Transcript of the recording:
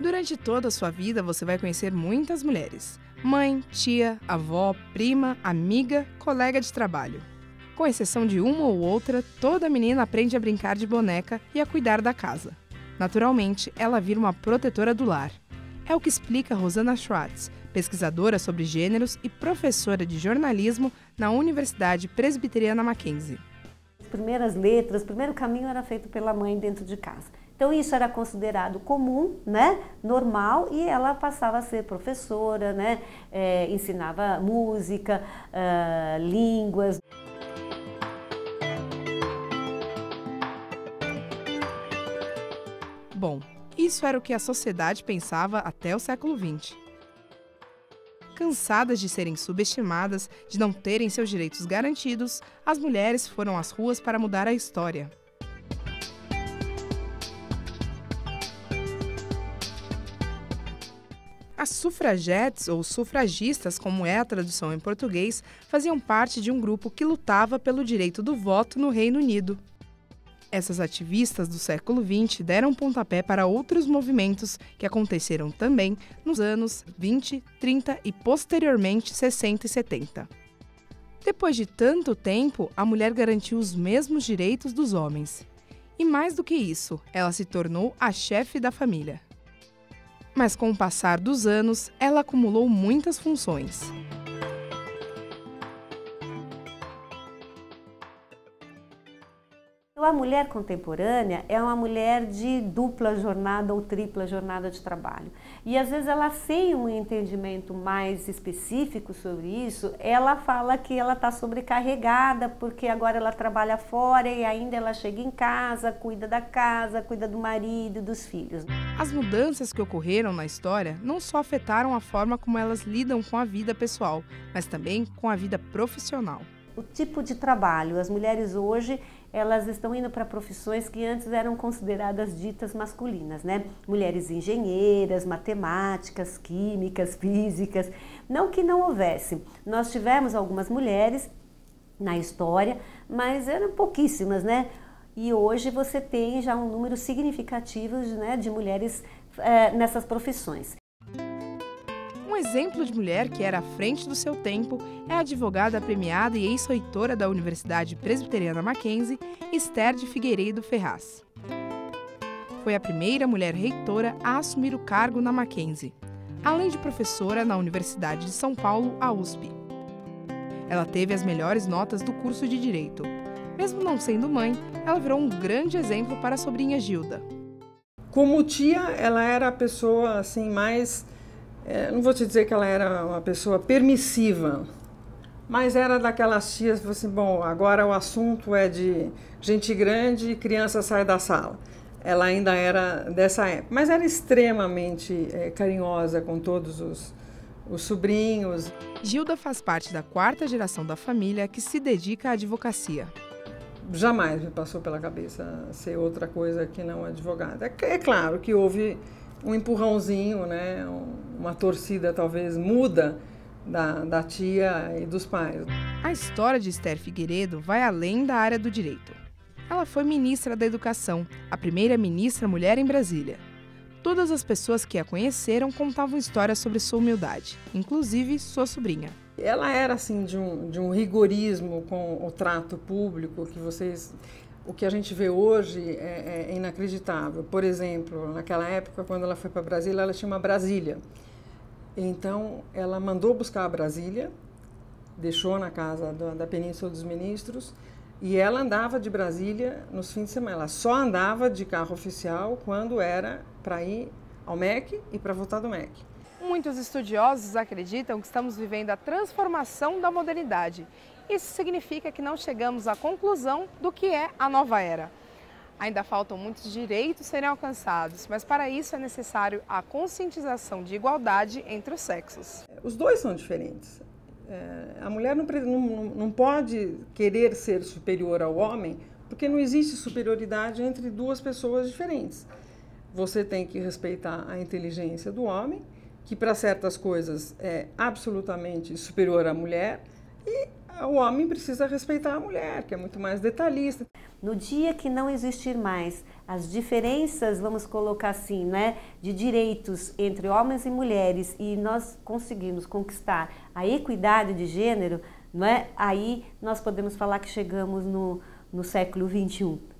Durante toda a sua vida, você vai conhecer muitas mulheres. Mãe, tia, avó, prima, amiga, colega de trabalho. Com exceção de uma ou outra, toda menina aprende a brincar de boneca e a cuidar da casa. Naturalmente, ela vira uma protetora do lar. É o que explica Rosana Schwartz, pesquisadora sobre gêneros e professora de jornalismo na Universidade Presbiteriana Mackenzie. As primeiras letras, o primeiro caminho era feito pela mãe dentro de casa. Então isso era considerado comum, né, normal, e ela passava a ser professora, né, ensinava música, línguas. Bom, isso era o que a sociedade pensava até o século XX. Cansadas de serem subestimadas, de não terem seus direitos garantidos, as mulheres foram às ruas para mudar a história. As sufragettes, ou sufragistas, como é a tradução em português, faziam parte de um grupo que lutava pelo direito do voto no Reino Unido. Essas ativistas do século XX deram pontapé para outros movimentos que aconteceram também nos anos 20, 30 e posteriormente 60 e 70. Depois de tanto tempo, a mulher garantiu os mesmos direitos dos homens. E mais do que isso, ela se tornou a chefe da família. Mas com o passar dos anos, ela acumulou muitas funções. A mulher contemporânea é uma mulher de dupla jornada ou tripla jornada de trabalho. E às vezes ela, sem um entendimento mais específico sobre isso, ela fala que ela está sobrecarregada porque agora ela trabalha fora e ainda ela chega em casa, cuida da casa, cuida do marido e dos filhos. As mudanças que ocorreram na história não só afetaram a forma como elas lidam com a vida pessoal, mas também com a vida profissional. O tipo de trabalho, as mulheres hoje, elas estão indo para profissões que antes eram consideradas ditas masculinas, né? Mulheres engenheiras, matemáticas, químicas, físicas, não que não houvesse. Nós tivemos algumas mulheres na história, mas eram pouquíssimas, né? E hoje você tem já um número significativo, né, de mulheres nessas profissões. Um exemplo de mulher que era à frente do seu tempo é a advogada premiada e ex-reitora da Universidade Presbiteriana Mackenzie, Esther de Figueiredo Ferraz. Foi a primeira mulher reitora a assumir o cargo na Mackenzie, além de professora na Universidade de São Paulo, a USP. Ela teve as melhores notas do curso de Direito. Mesmo não sendo mãe, ela virou um grande exemplo para a sobrinha Gilda. Como tia, ela era a pessoa assim mais... não vou te dizer que ela era uma pessoa permissiva, mas era daquelas tias que assim, bom, agora o assunto é de gente grande e criança sai da sala. Ela ainda era dessa época, mas era extremamente carinhosa com todos os sobrinhos. Gilda faz parte da 4ª geração da família que se dedica à advocacia. Jamais me passou pela cabeça ser outra coisa que não advogada. É claro que houve um empurrãozinho, né? Uma torcida talvez muda da tia e dos pais. A história de Esther Figueiredo vai além da área do direito. Ela foi ministra da Educação, a primeira ministra mulher em Brasília. Todas as pessoas que a conheceram contavam histórias sobre sua humildade, inclusive sua sobrinha. Ela era assim de um rigorismo com o trato público que o que a gente vê hoje é inacreditável. Por exemplo, naquela época, quando ela foi para Brasília, ela tinha uma Brasília. Então, ela mandou buscar a Brasília, deixou na casa da Península dos Ministros, e ela andava de Brasília nos fins de semana. Ela só andava de carro oficial quando era para ir ao MEC e para votar do MEC. Muitos estudiosos acreditam que estamos vivendo a transformação da modernidade. Isso significa que não chegamos à conclusão do que é a nova era. Ainda faltam muitos direitos serem alcançados, mas para isso é necessário a conscientização de igualdade entre os sexos. Os dois são diferentes. A mulher não pode querer ser superior ao homem, porque não existe superioridade entre duas pessoas diferentes. Você tem que respeitar a inteligência do homem, que para certas coisas é absolutamente superior à mulher, e o homem precisa respeitar a mulher, que é muito mais detalhista. No dia que não existir mais as diferenças, vamos colocar assim, né, de direitos entre homens e mulheres, e nós conseguimos conquistar a equidade de gênero, não é? Aí nós podemos falar que chegamos no século XXI.